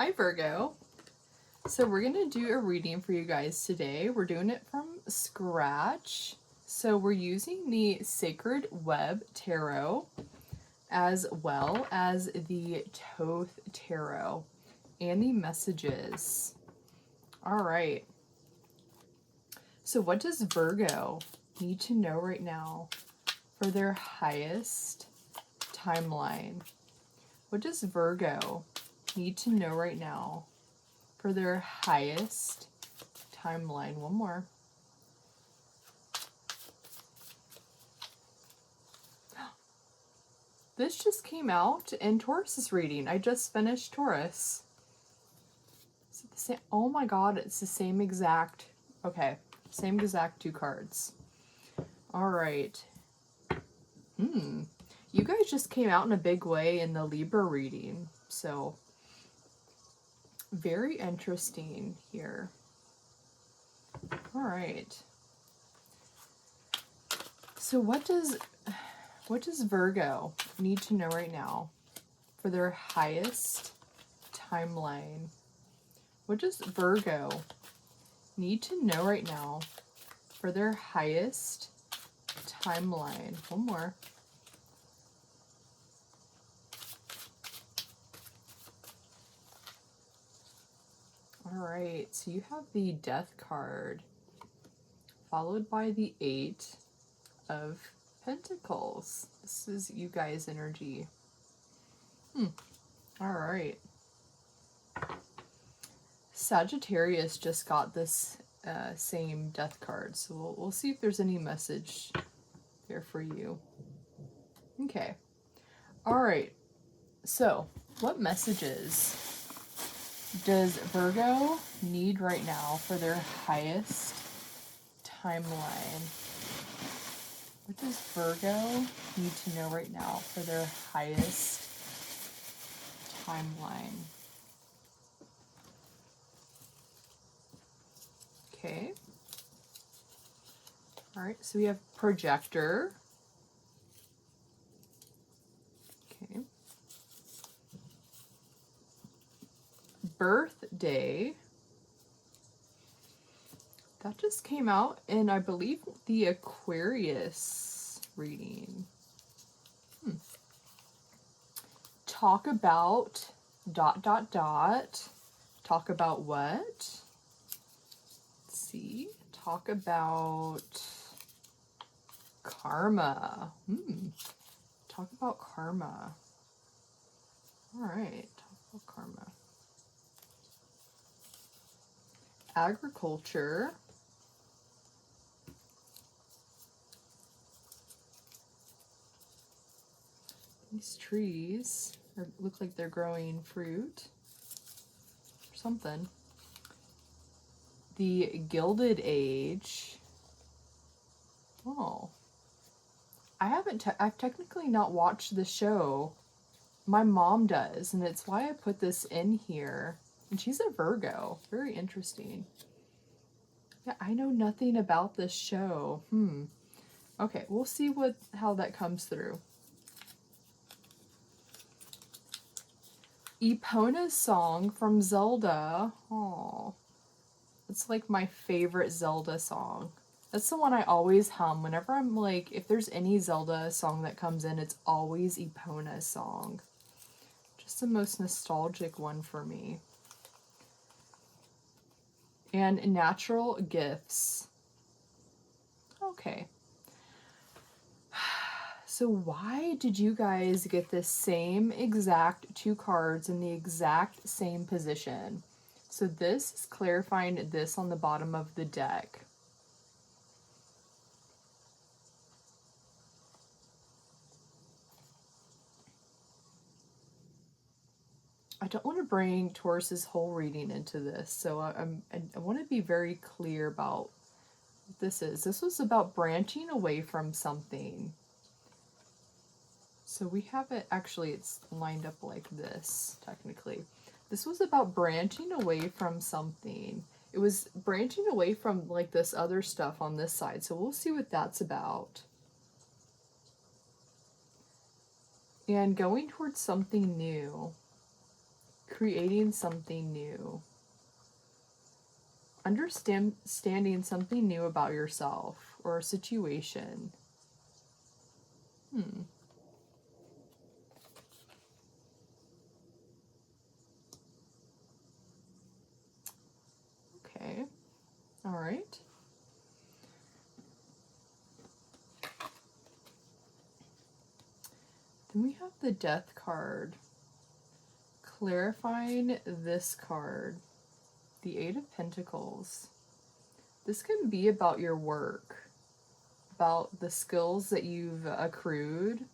Hi Virgo. So we're going to do a reading for you guys today. We're doing it from scratch. So we're using the Sacred Web Tarot as well as the Thoth Tarot and the messages. All right. So what does Virgo need to know right now for their highest timeline? What does Virgo need to know right now for their highest timeline? One more. This just came out in Taurus's reading. I just finished Taurus. Is it the same? Oh my god, it's the same exact. Okay, same exact two cards. All right. You guys just came out in a big way in the Libra reading. So, very interesting here. All right. So what does Virgo need to know right now for their highest timeline? What does Virgo need to know right now for their highest timeline? One more. All right, so you have the Death card, followed by the Eight of Pentacles. This is you guys' energy. All right. Sagittarius just got this same Death card, so we'll see if there's any message there for you. Okay. All right. So, what messages does Virgo need right now for their highest timeline? What does Virgo need to know right now for their highest timeline? Okay. All right, so we have projector. Okay. Birthday. That just came out in, I believe, the Aquarius reading. Talk about ... Talk about what? Let's see. Talk about karma. Talk about karma. All right. Talk about karma. Agriculture. These trees look like they're growing fruit or something. The Gilded Age. Oh. I've technically not watched the show. My mom does, and it's why I put this in here. And she's a Virgo. Very interesting. Yeah, I know nothing about this show. Okay, we'll see how that comes through. Epona's song from Zelda. Oh, it's like my favorite Zelda song. That's the one I always hum whenever I'm like, if there's any Zelda song that comes in, it's always Epona's song. Just the most nostalgic one for me. And natural gifts. Okay. So why did you guys get the same exact two cards in the exact same position? So this is clarifying this on the bottom of the deck. I don't want to bring Taurus's whole reading into this, so I want to be very clear about what this is. This was about branching away from something. So we have it, actually it's lined up like this, technically. This was about branching away from something. It was branching away from like this other stuff on this side, so we'll see what that's about. And going towards something new. creating something new. Understanding something new about yourself or a situation. Okay. All right. Then we have the Death card. Clarifying this card. The Eight of Pentacles. This can be about your work, about the skills that you've accrued,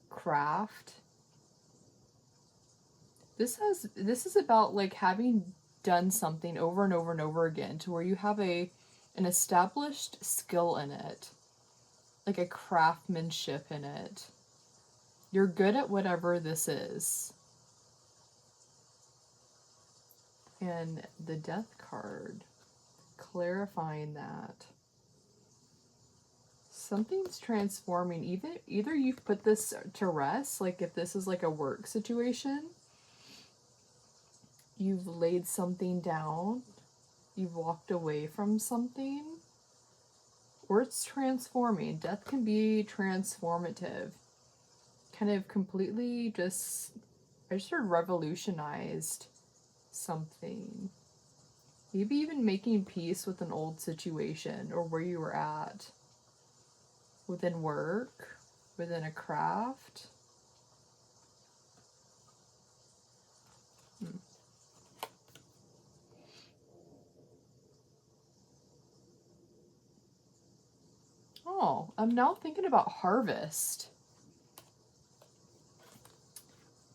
craft. This is about like having done something over and over and over again to where you have an established skill in it, like a craftsmanship in it. You're good at whatever this is. And the Death card, clarifying that. Something's transforming. Either you've put this to rest, like if this is like a work situation, you've laid something down, you've walked away from something, or it's transforming. Death can be transformative. Kind of completely I just heard revolutionized something. Maybe even making peace with an old situation or where you were at. Within work, within a craft. Oh, I'm now thinking about harvest.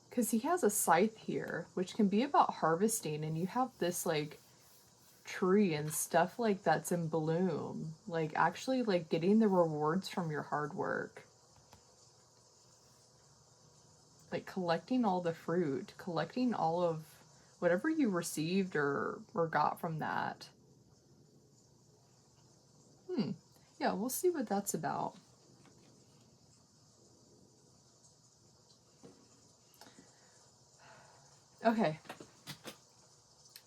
Because he has a scythe here, which can be about harvesting, and you have this like tree and stuff like that's in bloom. Like actually like getting the rewards from your hard work. Like collecting all the fruit, collecting all of whatever you received or got from that. Yeah, we'll see what that's about. Okay.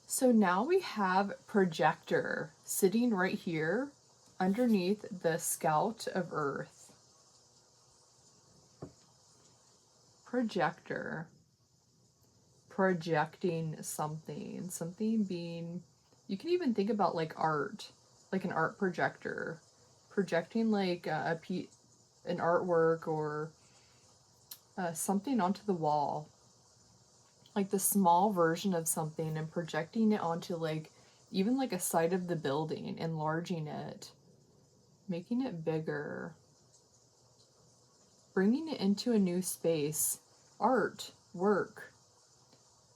So now we have projector sitting right here underneath the Scout of Earth. Projector. Projecting something. Something being... You can even think about like art. Like an art projector. Projecting like an artwork or something onto the wall. Like the small version of something and projecting it onto like even like a side of the building, enlarging it, making it bigger, bringing it into a new space. Art, work,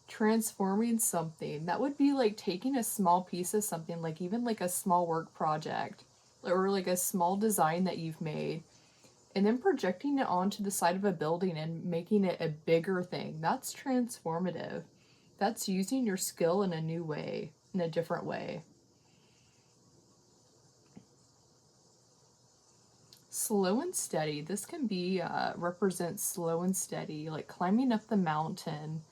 transforming something. That would be like taking a small piece of something, like even like a small work project or like a small design that you've made, and then projecting it onto the side of a building and making it a bigger thing. That's transformative. That's using your skill in a new way, in a different way. Slow and steady. This can be, represent slow and steady, like climbing up the mountain,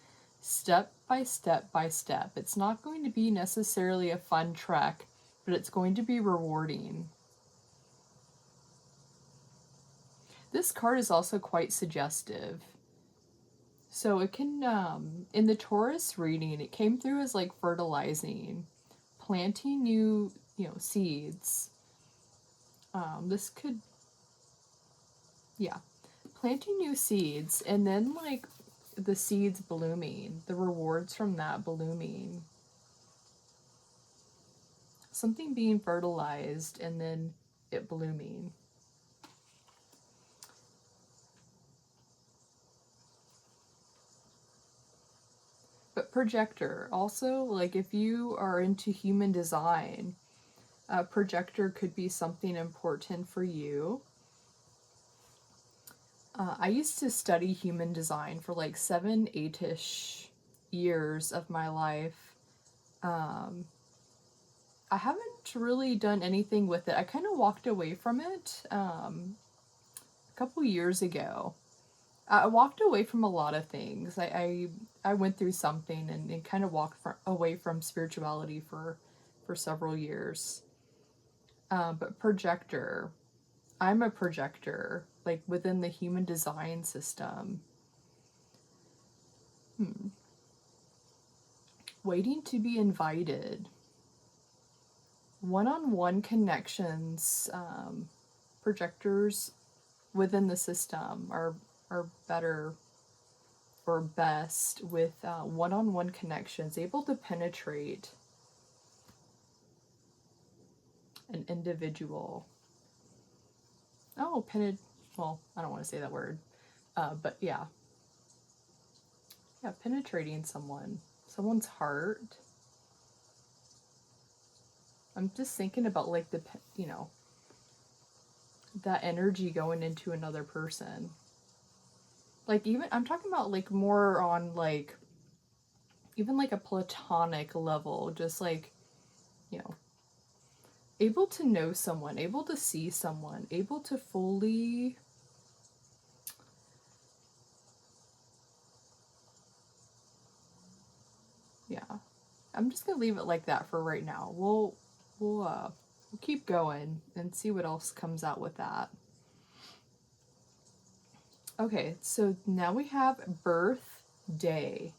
step by step by step. It's not going to be necessarily a fun trek, but it's going to be rewarding. This card is also quite suggestive. So it can, in the Taurus reading, it came through as like fertilizing, planting new, seeds. This could, yeah, planting new seeds and then like the seeds blooming, the rewards from that blooming. Something being fertilized and then it blooming. But projector, also, like if you are into human design, a projector could be something important for you. I used to study human design for like 7, 8-ish years of my life. I haven't really done anything with it. I kind of walked away from it a couple years ago. I walked away from a lot of things. I went through something and kind of walked away from spirituality for several years. But projector, I'm a projector, like within the human design system. Waiting to be invited. One-on-one connections, projectors within the system are better or best with one-on-one connections, able to penetrate an individual. Oh, well, I don't want to say that word, but yeah, penetrating someone's heart. I'm just thinking about like that energy going into another person. Like even I'm talking about like more on like even like a platonic level, just like, you know, able to know someone, able to see someone, able to fully yeah. I'm just gonna leave it like that for right now. We'll keep going and see what else comes out with that. Okay, so now we have birthday.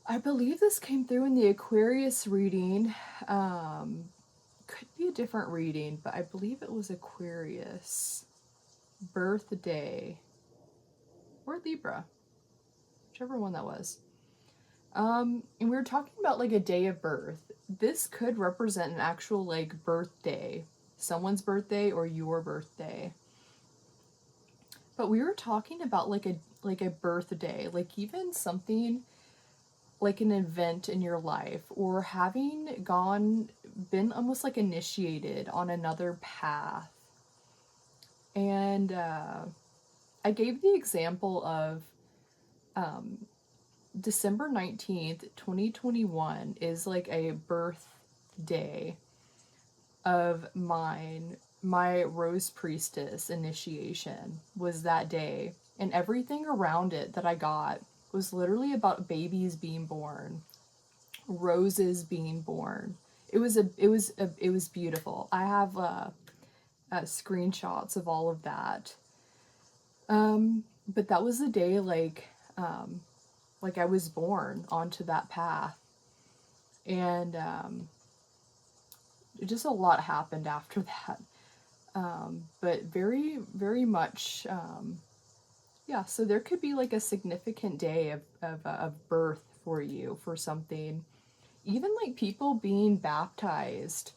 I believe this came through in the Aquarius reading. Could be a different reading, but I believe it was Aquarius. Birthday. Or Libra. Whichever one that was. And we were talking about like a day of birth. This could represent an actual like birthday. Someone's birthday or your birthday. But we were talking about like a birthday, like even something like an event in your life, or having been almost like initiated on another path. And I gave the example of December 19th, 2021 is like a birthday of mine. My Rose Priestess initiation was that day, and everything around it that I got was literally about babies being born, roses being born. It was beautiful. I have screenshots of all of that. But that was the day like I was born onto that path, and just a lot happened after that. But very, very much, yeah. So there could be like a significant day of birth for you for something. Even like people being baptized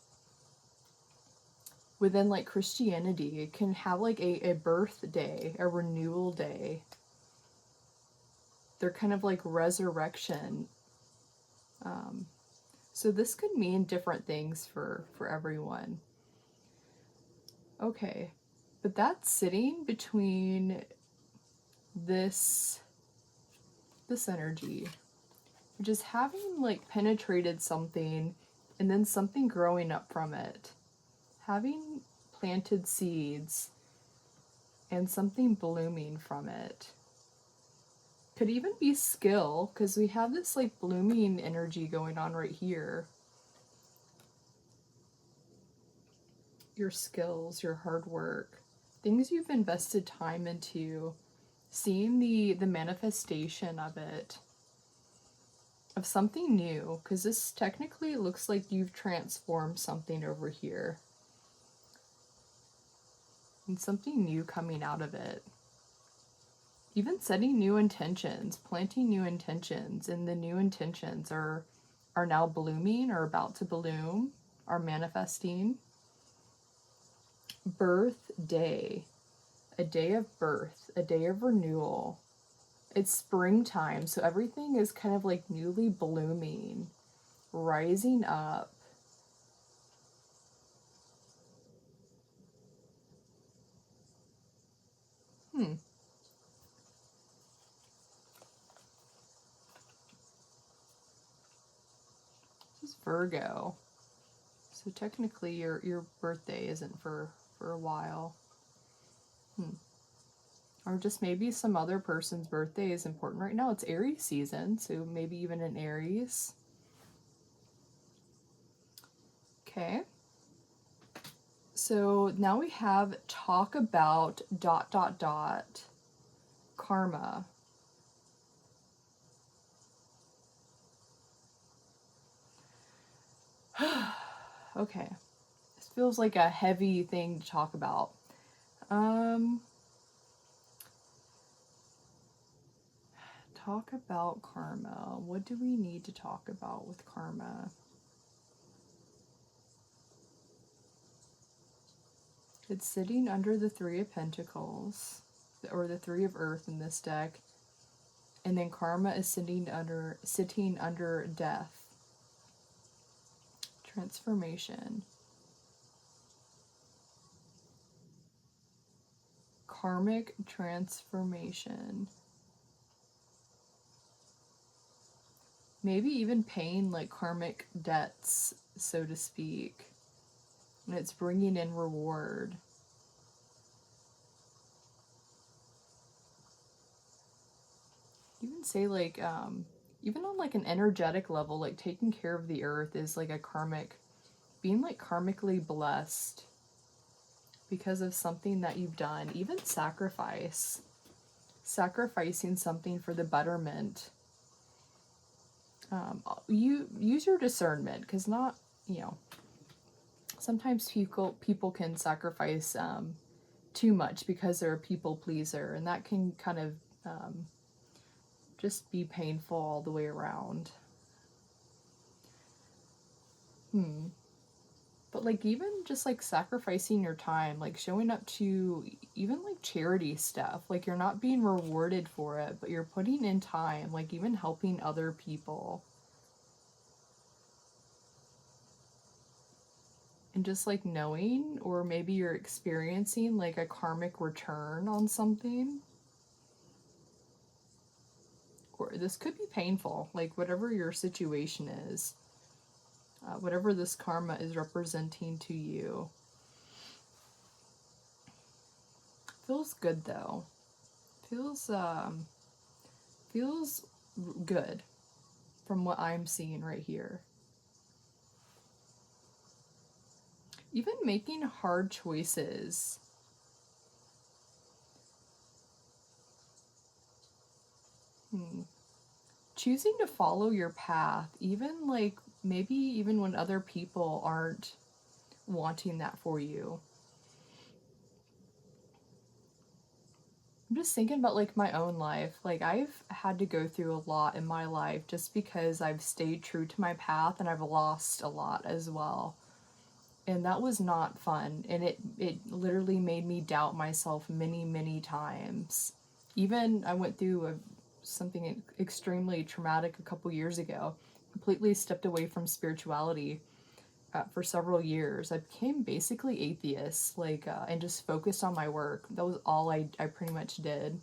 within like Christianity, it can have like a birthday, a renewal day. They're kind of like resurrection. So this could mean different things for everyone. Okay, but that's sitting between this energy, just having like penetrated something and then something growing up from it, having planted seeds and something blooming from it. Could even be skill, because we have this like blooming energy going on right here. Your skills, your hard work, things you've invested time into, seeing the manifestation of it, of something new, because this technically looks like you've transformed something over here and something new coming out of it. Even setting new intentions, planting new intentions, and the new intentions are now blooming or about to bloom, are manifesting. Birthday, a day of birth, a day of renewal. It's springtime, so everything is kind of like newly blooming, rising up. This is Virgo. So technically your birthday isn't for a while. Or just maybe some other person's birthday is important right now. It's Aries season, so maybe even an Aries. Okay. So now we have talk about ... karma. Okay. This feels like a heavy thing to talk about. Talk about karma. What do we need to talk about with karma? It's sitting under the Three of Pentacles, or the Three of Earth in this deck. And then karma is sitting under death. Transformation. Karmic transformation. Maybe even paying like karmic debts, so to speak. And it's bringing in reward. You can say like, even on like an energetic level, like taking care of the earth is like a karmic, being like karmically blessed because of something that you've done. Even sacrificing something for the betterment. You use your discernment, because not, sometimes people can sacrifice too much because they're a people pleaser, and that can kind of just be painful all the way around. But like even just like sacrificing your time, like showing up to even like charity stuff, like you're not being rewarded for it, but you're putting in time, like even helping other people. And just like knowing, or maybe you're experiencing like a karmic return on something. Or this could be painful, like whatever your situation is, whatever this karma is representing to you. Feels good though. Feels good from what I'm seeing right here. Even making hard choices. Choosing to follow your path, even like maybe even when other people aren't wanting that for you. I'm just thinking about like my own life. Like I've had to go through a lot in my life just because I've stayed true to my path, and I've lost a lot as well. And that was not fun. And it literally made me doubt myself many, many times. Even I went through something extremely traumatic a couple years ago. Completely stepped away from spirituality for several years. I became basically atheist, like, and just focused on my work. That was all I pretty much did.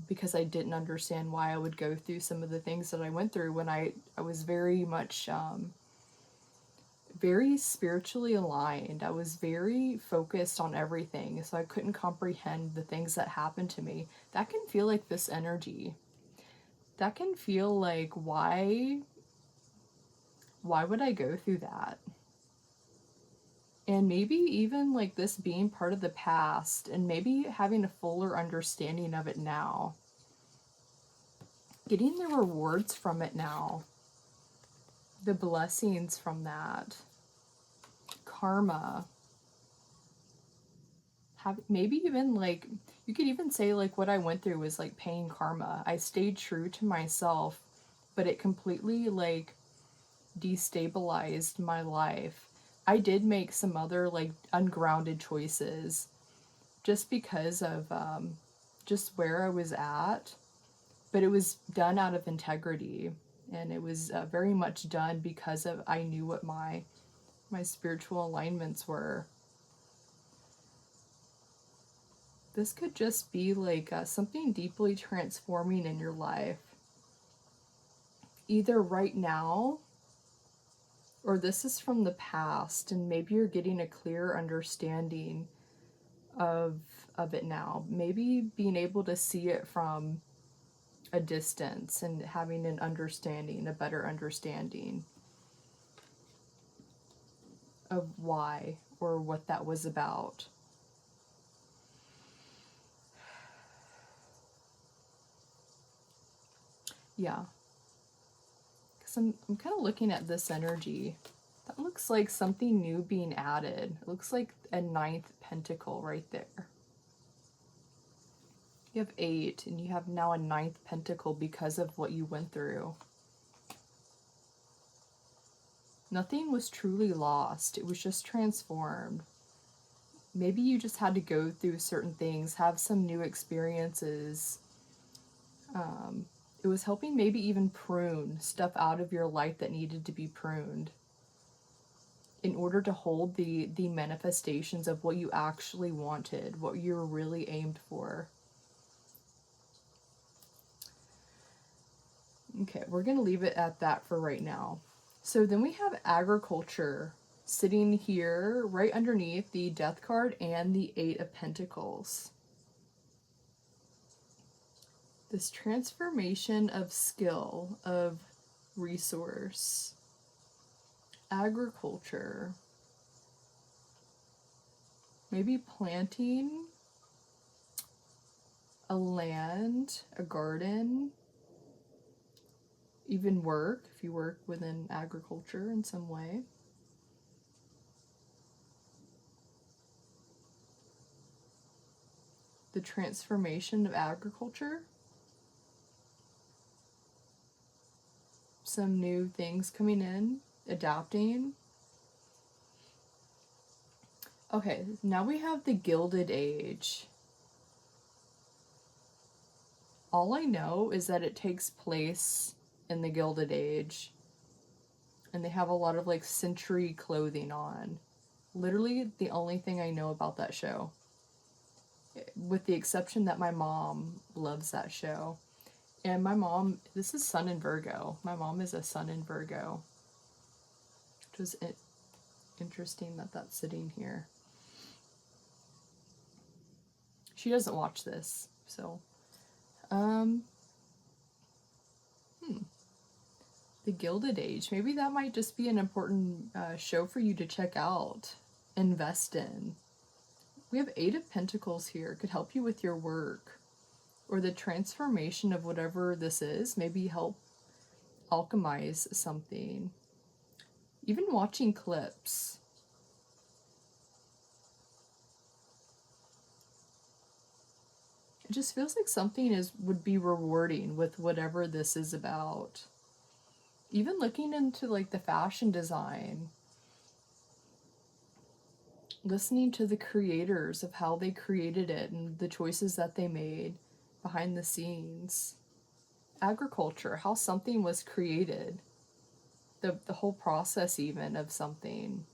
Because I didn't understand why I would go through some of the things that I went through when I was very much very spiritually aligned. I was very focused on everything, so I couldn't comprehend the things that happened to me. That can feel like this energy. That can feel like, why would I go through that? And maybe even like this being part of the past, and maybe having a fuller understanding of it now. Getting the rewards from it now. The blessings from that. Karma. Maybe even like, you could even say like what I went through was like paying karma. I stayed true to myself, but it completely like destabilized my life. I did make some other like ungrounded choices just because of just where I was at, but it was done out of integrity, and it was very much done because of I knew what my spiritual alignments were. This could just be like something deeply transforming in your life, either right now, or this is from the past, and maybe you're getting a clear understanding of it now. Maybe being able to see it from a distance and having an understanding, a better understanding of why or what that was about. Yeah. Because I'm kind of looking at this energy. That looks like something new being added. It looks like a ninth pentacle right there. You have 8, and you have now a ninth pentacle because of what you went through. Nothing was truly lost. It was just transformed. Maybe you just had to go through certain things, have some new experiences. It was helping maybe even prune stuff out of your life that needed to be pruned in order to hold the manifestations of what you actually wanted, what you were really aimed for. Okay, we're going to leave it at that for right now. So then we have agriculture sitting here right underneath the Death card and the 8 of Pentacles. This transformation of skill, of resource, agriculture, maybe planting a land, a garden, even work, if you work within agriculture in some way. The transformation of agriculture. Some new things coming in, adapting. Okay, now we have the Gilded Age. All I know is that it takes place in the Gilded Age. And they have a lot of like century clothing on. Literally the only thing I know about that show. With the exception that my mom loves that show. And my mom, this is Sun in Virgo. My mom is a Sun in Virgo. Which was interesting that that's sitting here. She doesn't watch this, so. The Gilded Age. Maybe that might just be an important show for you to check out. Invest in. We have 8 of Pentacles here. Could help you with your work. Or the transformation of whatever this is. Maybe help alchemize something. Even watching clips. It just feels like something would be rewarding with whatever this is about. Even looking into like the fashion design. Listening to the creators of how they created it and the choices that they made behind the scenes. Agriculture, how something was created. The whole process even of something.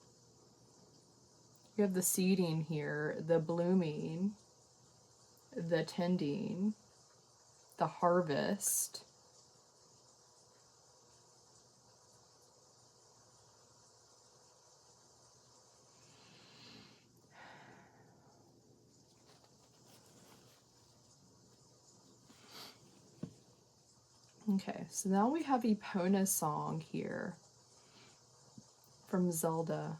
You have the seeding here, the blooming, the tending, the harvest. Okay, so now we have Epona's song here from Zelda.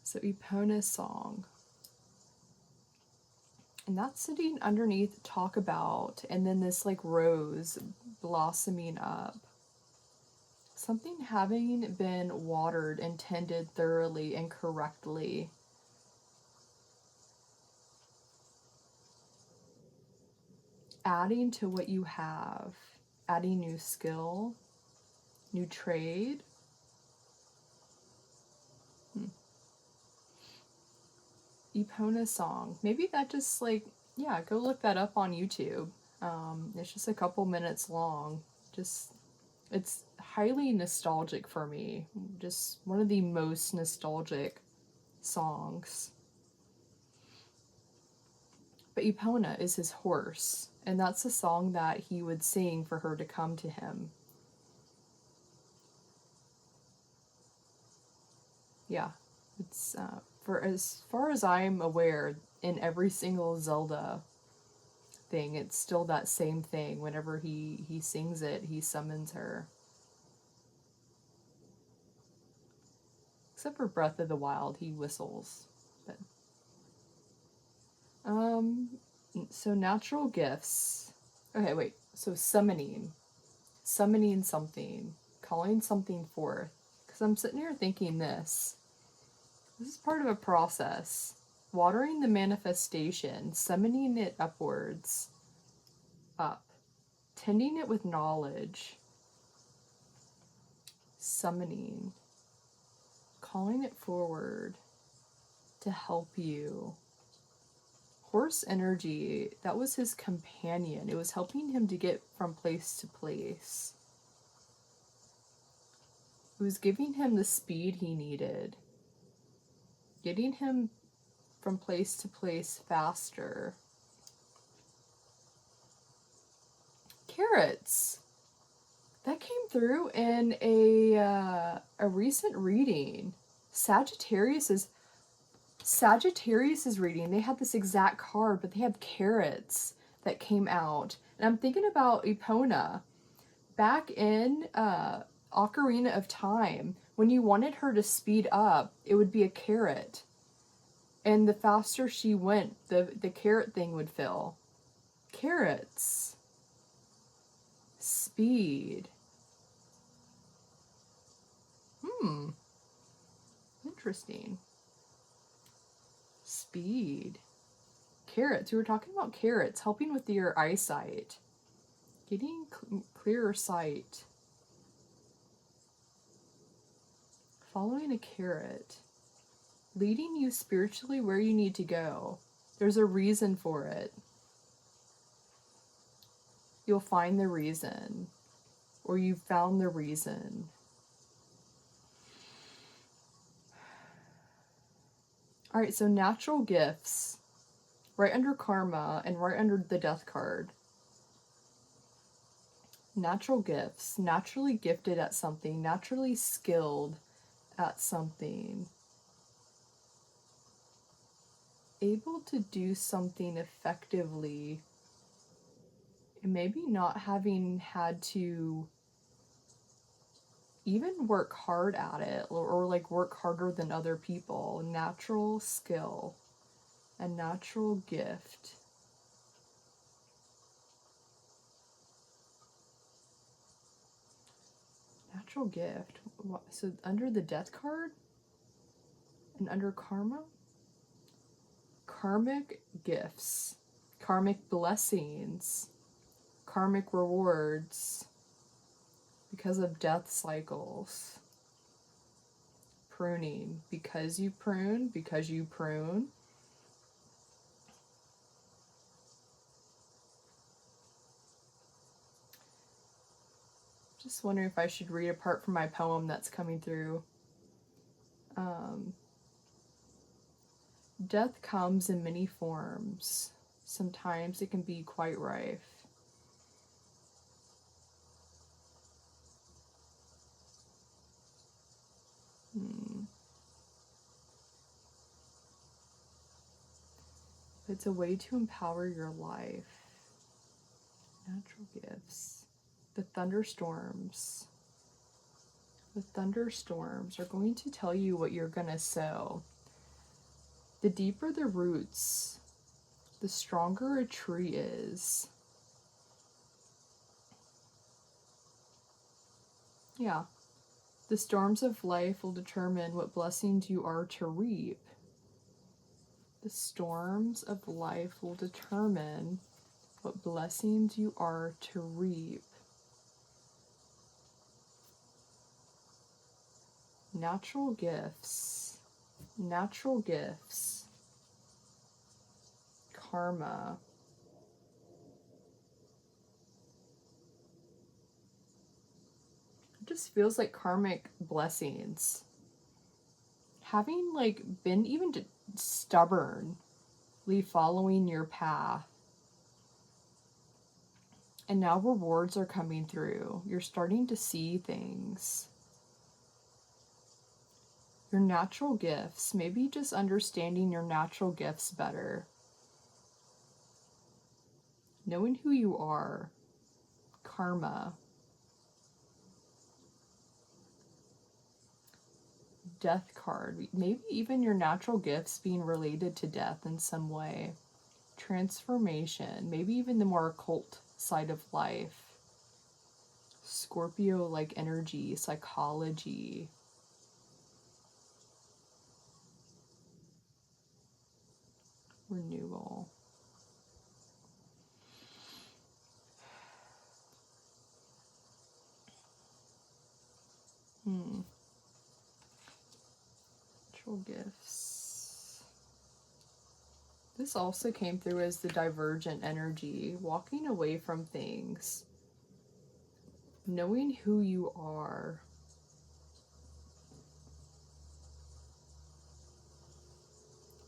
So Epona's song. And that's sitting underneath talk about, and then this like rose blossoming up. Something having been watered and tended thoroughly and correctly. Adding to what you have. Adding new skill. New trade. Epona's song. Maybe that just like, yeah, go look that up on YouTube. It's just a couple minutes long. It's highly nostalgic for me. Just one of the most nostalgic songs. But Epona is his horse, and that's the song that he would sing for her to come to him. Yeah, it's for as far as I'm aware, in every single Zelda thing, it's still that same thing. Whenever he sings it, he summons her. Except for Breath of the Wild, he whistles. But so natural gifts. Okay, wait. So summoning something, calling something forth. Because I'm sitting here thinking this is part of a process. Watering the manifestation, summoning it upwards, up, tending it with knowledge, summoning, calling it forward to help you. Horse energy, that was his companion. It was helping him to get from place to place. It was giving him the speed he needed, getting him from place to place faster. Carrots. That came through in a recent reading. Sagittarius's reading, they had this exact card, but they had carrots that came out. And I'm thinking about Epona. Back in Ocarina of Time, when you wanted her to speed up, it would be a carrot. And the faster she went, the carrot thing would fill. Carrots. Speed. Interesting. Speed. Carrots. We were talking about carrots, helping with your eyesight. Getting clearer sight. Following a carrot. Leading you spiritually where you need to go. There's a reason for it. You'll find the reason. Or you've found the reason. Alright, so natural gifts. Right under karma and right under the death card. Natural gifts. Naturally gifted at something. Naturally skilled at something. Able to do something effectively. And maybe not having had to even work hard at it, or like work harder than other people. Natural skill. A natural gift. Natural gift. So under the death card and under karma, karmic gifts, karmic blessings, karmic rewards because of death cycles. Pruning. Because you prune. Just wondering if I should read a part from my poem that's coming through. Death comes in many forms. Sometimes it can be quite rife. It's a way to empower your life. Natural gifts. The thunderstorms. The thunderstorms are going to tell you what you're going to sow. The deeper the roots, the stronger a tree is. Yeah. The storms of life will determine what blessings you are to reap. The storms of life will determine what blessings you are to reap. Natural gifts. Natural gifts. Karma. It just feels like karmic blessings. Having like been even stubborn following your path. And now rewards are coming through. You're starting to see things. Your natural gifts, maybe just understanding your natural gifts better. Knowing who you are. Karma. Death card. Maybe even your natural gifts being related to death in some way. Transformation. Maybe even the more occult side of life. Scorpio-like energy, psychology. Renewal. Natural gifts. This also came through as the divergent energy, walking away from things. Knowing who you are.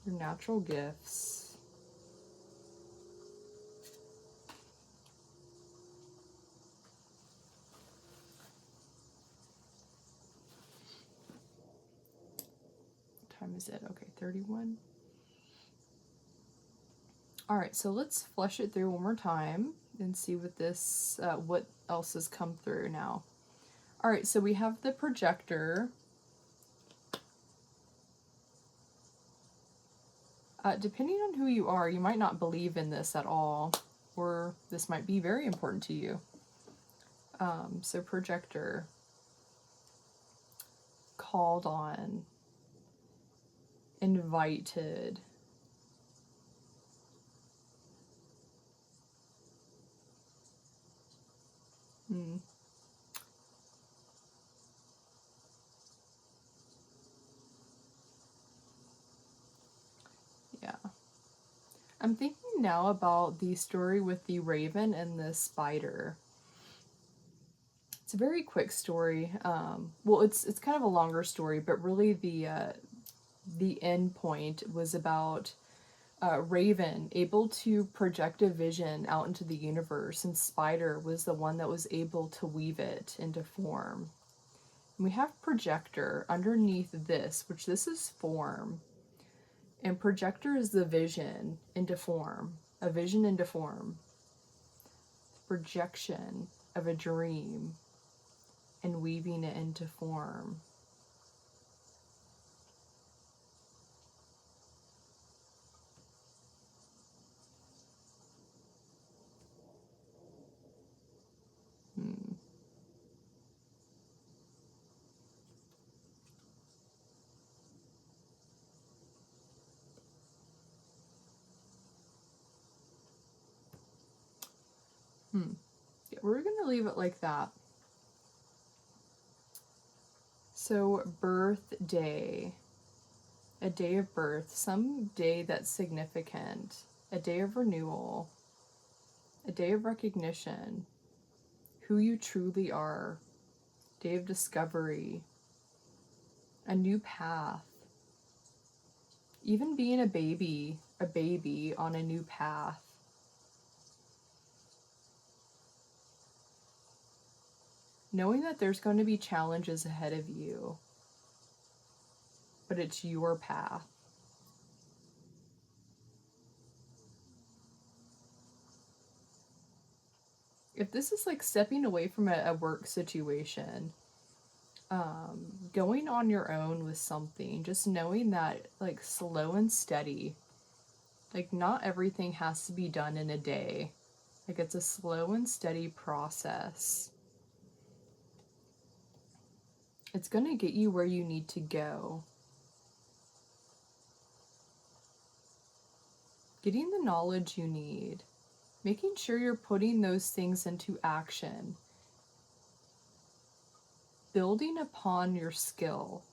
Your natural gifts. What time is it? Okay, 31. All right, so let's flush it through one more time and see what this, what else has come through now. All right, so we have the projector. Depending on who you are, you might not believe in this at all, or this might be very important to you. So projector, called on, invited. Yeah. I'm thinking now about the story with the raven and the spider. It's a very quick story. Well, it's kind of a longer story, but really the end point was about Raven able to project a vision out into the universe, and Spider was the one that was able to weave it into form. And we have projector underneath this, which this is form. And projector is the vision into form, a vision into form. Projection of a dream and weaving it into form. Yeah, we're going to leave it like that. So, birthday. A day of birth. Some day that's significant. A day of renewal. A day of recognition. Who you truly are. Day of discovery. A new path. Even being a baby on a new path. Knowing that there's going to be challenges ahead of you, but it's your path. If this is like stepping away from a work situation, going on your own with something, just knowing that like slow and steady, like not everything has to be done in a day. Like it's a slow and steady process. It's going to get you where you need to go. Getting the knowledge you need. Making sure you're putting those things into action. Building upon your skill.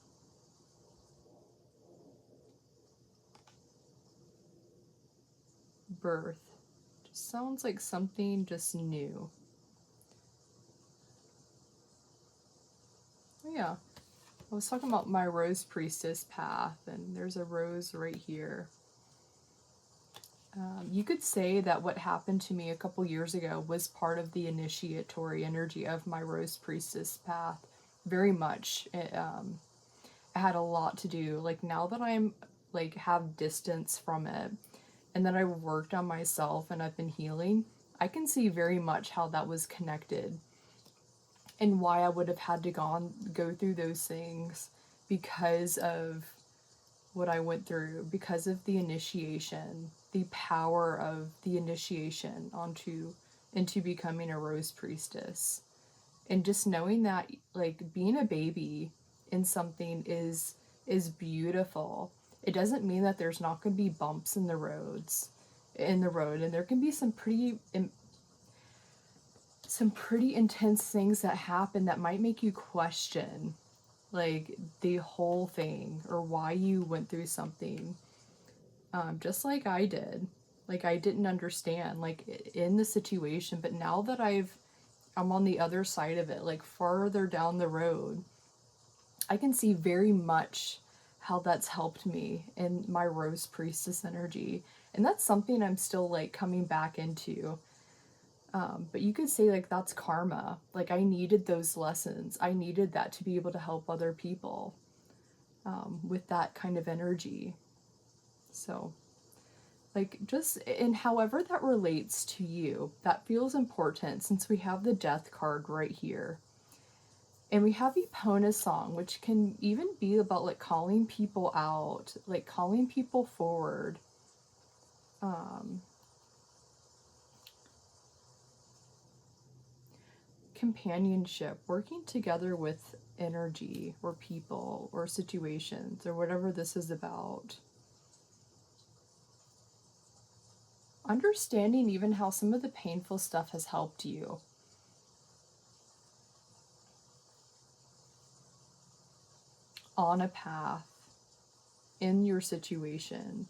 Birth. Just sounds like something just new. Oh yeah. I was talking about my rose priestess path, and there's a rose right here. You could say that what happened to me a couple years ago was part of the initiatory energy of my Rose Priestess path. Very much. It had a lot to do. Like now that I'm like have distance from it and that I've worked on myself and I've been healing, I can see very much how that was connected and why I would have had to go through those things because of what I went through, because of the initiation, the power of the initiation into becoming a Rose Priestess. And just knowing that like being a baby in something is beautiful. It doesn't mean that there's not going to be bumps in the road, and there can be some pretty intense things that happen that might make you question like the whole thing or why you went through something, just like I did. Like I didn't understand like in the situation, but now that I'm on the other side of it, like farther down the road, I can see very much how that's helped me in my Rose Priestess energy. And that's something I'm still like coming back into. But you could say like that's karma. Like I needed those lessons. I needed that to be able to help other people with that kind of energy. So, like, just in however that relates to you, that feels important since we have the death card right here. And we have Epona song, which can even be about like calling people out, like calling people forward. Companionship, working together with energy or people or situations or whatever this is about. Understanding even how some of the painful stuff has helped you. On a path in your situation.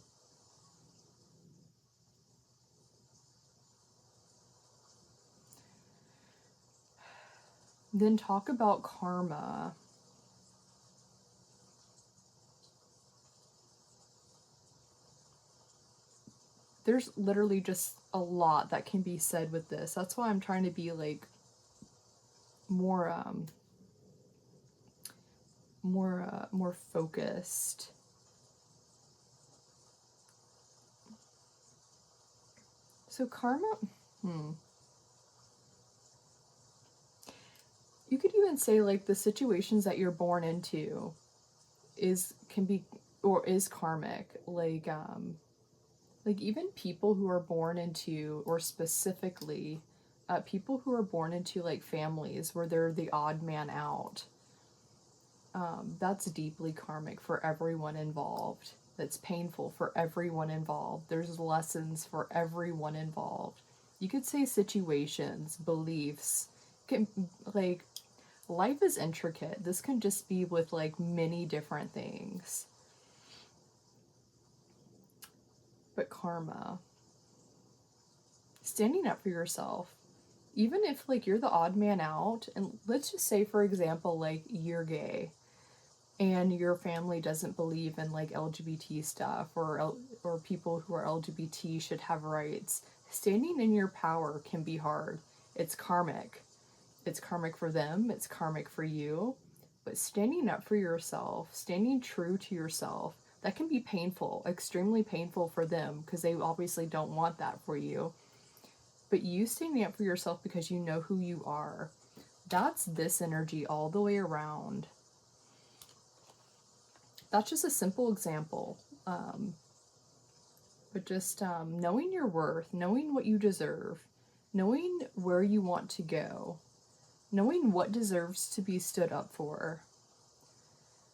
Then talk about karma. There's literally just a lot that can be said with this. That's why I'm trying to be like more more focused. So karma, you could even say like the situations that you're born into can be or is karmic. Like even people who are born into, or specifically people who are born into like families where they're the odd man out, that's deeply karmic for everyone involved. That's painful for everyone involved. There's lessons for everyone involved. You could say situations, beliefs, can, like life is intricate. This can just be with like many different things. But karma, standing up for yourself, even if like you're the odd man out, and let's just say for example like you're gay and your family doesn't believe in like LGBT stuff, or people who are LGBT should have rights. Standing in your power can be hard. It's karmic. It's karmic for them, it's karmic for you. But standing up for yourself, standing true to yourself, that can be painful, extremely painful for them because they obviously don't want that for you. But you standing up for yourself because you know who you are, that's this energy all the way around. That's just a simple example. But just knowing your worth, knowing what you deserve, knowing where you want to go, knowing what deserves to be stood up for.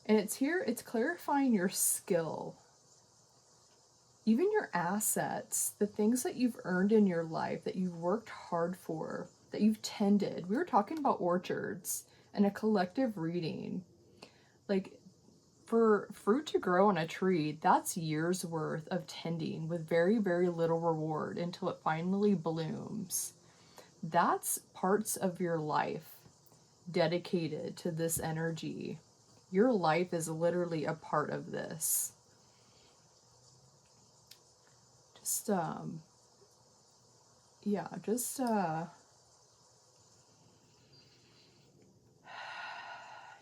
And it's clarifying your skill, even your assets, the things that you've earned in your life, that you've worked hard for, that you've tended. We were talking about orchards and a collective reading. Like, for fruit to grow on a tree, that's years worth of tending with very, very little reward until it finally blooms. That's parts of your life dedicated to this energy. Your life is literally a part of this. Just, yeah, just,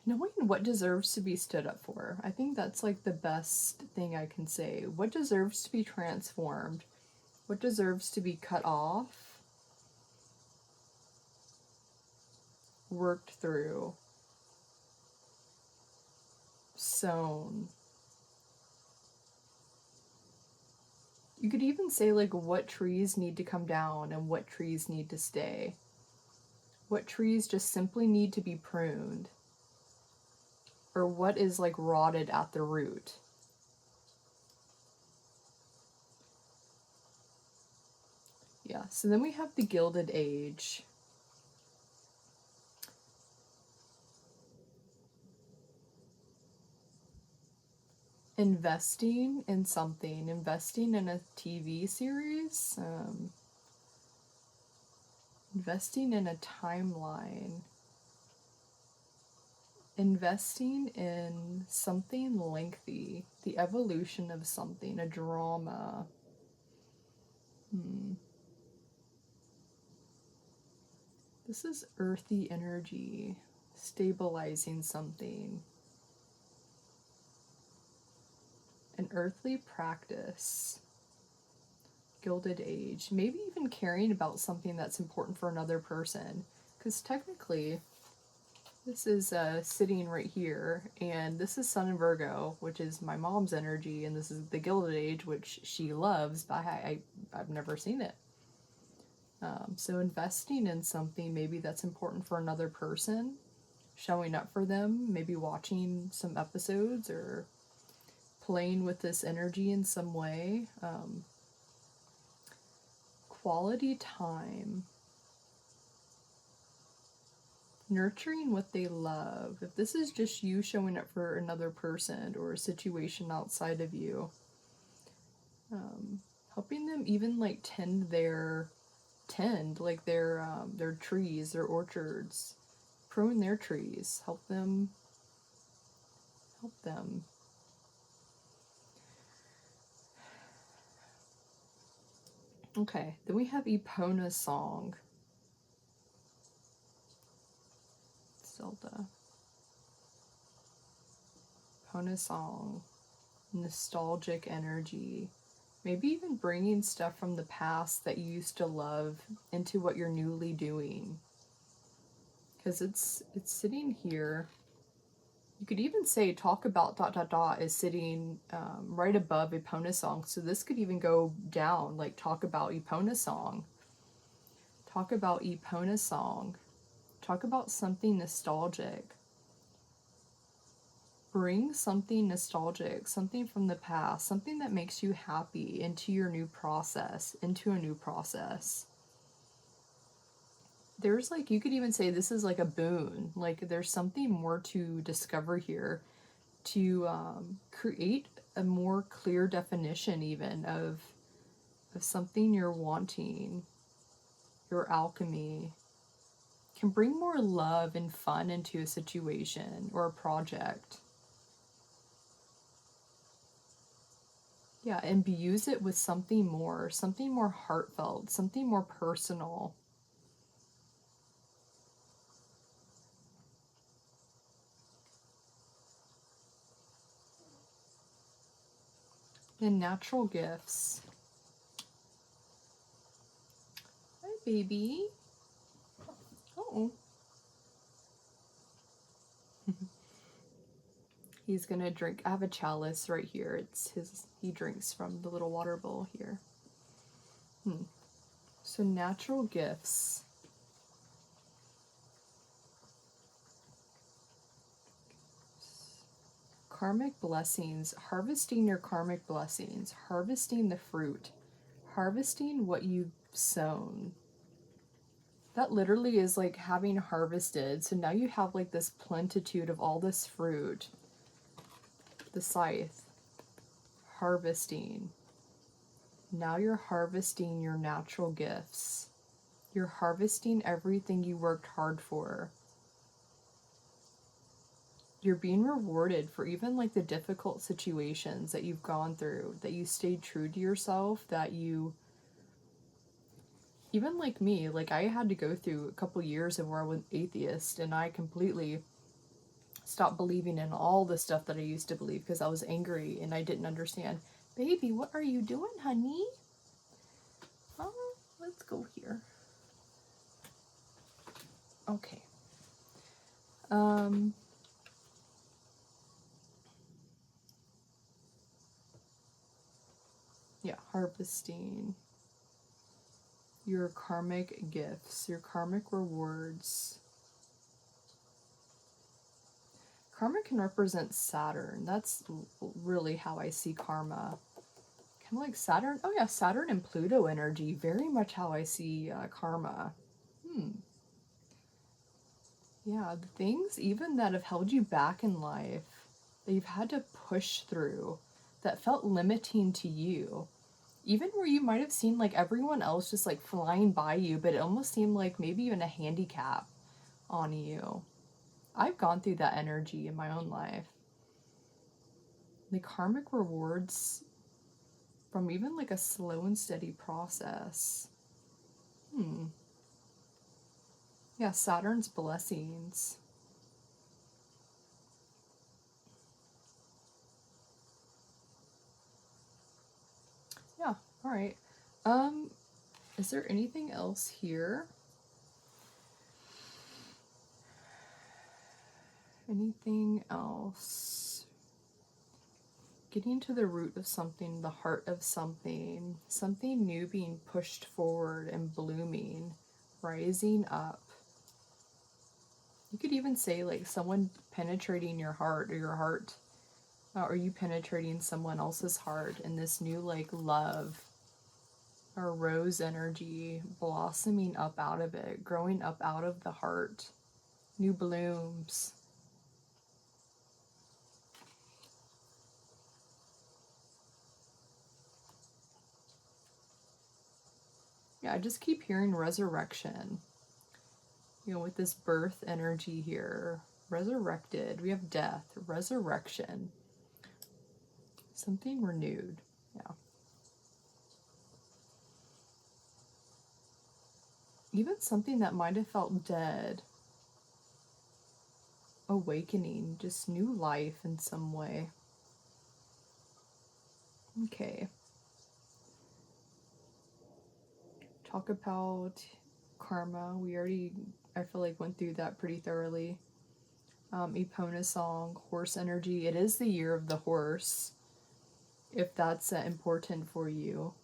knowing what deserves to be stood up for. I think that's like the best thing I can say. What deserves to be transformed? What deserves to be cut off? Worked through? Sown? You could even say like what trees need to come down and what trees need to stay. What trees just simply need to be pruned. Or what is like rotted at the root. Yeah, so then we have the Gilded Age. Investing in something, investing in a TV series, investing in a timeline, investing in something lengthy, the evolution of something, a drama. This is earthy energy, stabilizing something. An earthly practice. Gilded Age. Maybe even caring about something that's important for another person. Because technically, this is sitting right here, and this is Sun in Virgo, which is my mom's energy, and this is the Gilded Age, which she loves, but I've never seen it. So investing in something maybe that's important for another person, showing up for them, maybe watching some episodes or playing with this energy in some way. Quality time. Nurturing what they love. If this is just you showing up for another person or a situation outside of you, helping them even like tend like their trees, their orchards, prune their trees, help them. Okay, then we have Epona's song. Zelda. Epona's song. Nostalgic energy. Maybe even bringing stuff from the past that you used to love into what you're newly doing. Because it's sitting here. You could even say talk about ... is sitting right above Epona's song. So this could even go down, like talk about Epona's song. Talk about Epona's song. Talk about something nostalgic. Bring something nostalgic, something from the past, something that makes you happy into your new process, into a new process. There's like, you could even say this is like a boon. Like there's something more to discover here, to create a more clear definition even of something you're wanting. Your alchemy can bring more love and fun into a situation or a project. Yeah, and use it with something more heartfelt, something more personal. And natural gifts. Hi, baby. Oh. He's gonna drink. I have a chalice right here. It's his. He drinks from the little water bowl here. So natural gifts. Karmic blessings. Harvesting your karmic blessings. Harvesting the fruit. Harvesting what you've sown. That literally is like having harvested. So now you have like this plenitude of all this fruit. The scythe. Harvesting. Now you're harvesting your natural gifts. You're harvesting everything you worked hard for. you're being rewarded for even like the difficult situations that you've gone through, that you stayed true to yourself, that you, even like me, like I had to go through a couple years of where I was atheist and I completely stopped believing in all the stuff that I used to believe because I was angry and I didn't understand. Baby, what are you doing, honey? Let's go here. Okay. Yeah, harvesting your karmic gifts, your karmic rewards. Karma can represent Saturn. That's really how I see karma. Kind of like Saturn. Oh yeah, Saturn and Pluto energy. Very much how I see karma. Yeah, the things even that have held you back in life, that you've had to push through, that felt limiting to you. Even where you might have seen like everyone else just like flying by you, but it almost seemed like maybe even a handicap on you. I've gone through that energy in my own life. The karmic rewards from even like a slow and steady process. Yeah, Saturn's blessings. Yeah, all right. Is there anything else here? Anything else? Getting to the root of something, the heart of something, something new being pushed forward and blooming, rising up. You could even say like someone penetrating your heart, or your heart, or you penetrating someone else's heart in this new like love or rose energy blossoming up out of it, growing up out of the heart, new blooms. Yeah, I just keep hearing resurrection. You know, with this birth energy here, resurrected. We have death, resurrection, something renewed. Yeah. Even something that might have felt dead, awakening, just new life in some way. Okay. Talk about karma. We already, I feel like, went through that pretty thoroughly. Epona song, horse energy. It is the year of the horse, if that's important for you.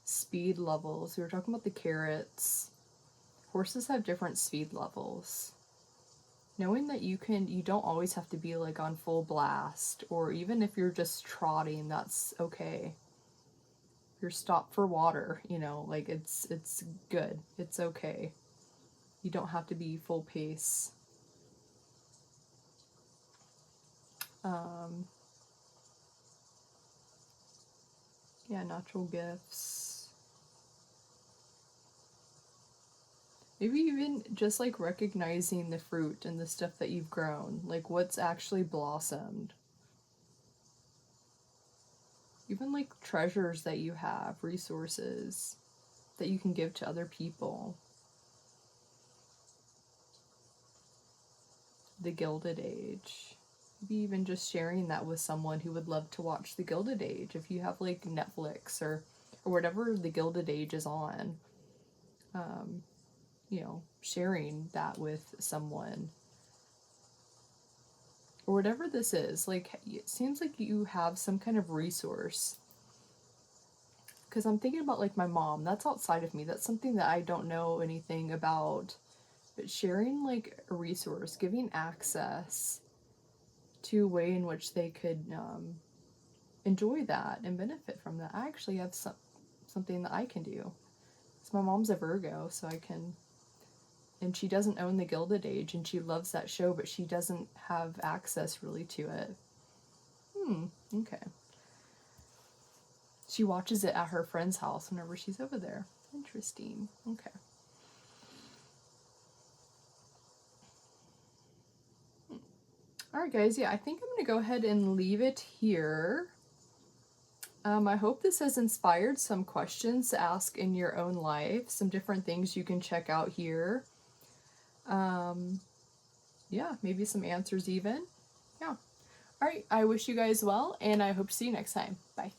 Speed levels. We were talking about the carrots. Horses have different speed levels. Knowing that you don't always have to be like on full blast, or even if you're just trotting, that's okay. You're stopped for water, you know, like it's good. It's okay. You don't have to be full pace. Yeah, natural gifts. Maybe even just like recognizing the fruit and the stuff that you've grown, like what's actually blossomed. Even like treasures that you have, resources that you can give to other people. The Gilded Age. Maybe even just sharing that with someone who would love to watch The Gilded Age. If you have like Netflix or whatever The Gilded Age is on, you know, sharing that with someone. Or whatever this is, like, it seems like you have some kind of resource. Because I'm thinking about like my mom, that's outside of me. That's something that I don't know anything about. But sharing like a resource, giving access to a way in which they could enjoy that and benefit from that. I actually have something that I can do. So my mom's a Virgo, so I can, and she doesn't own The Gilded Age, and she loves that show, but she doesn't have access really to it. Okay. She watches it at her friend's house whenever she's over there. Interesting. Okay. Alright guys, yeah, I think I'm going to go ahead and leave it here. I hope this has inspired some questions to ask in your own life, some different things you can check out here. Yeah, maybe some answers even. Yeah. Alright, I wish you guys well, and I hope to see you next time. Bye.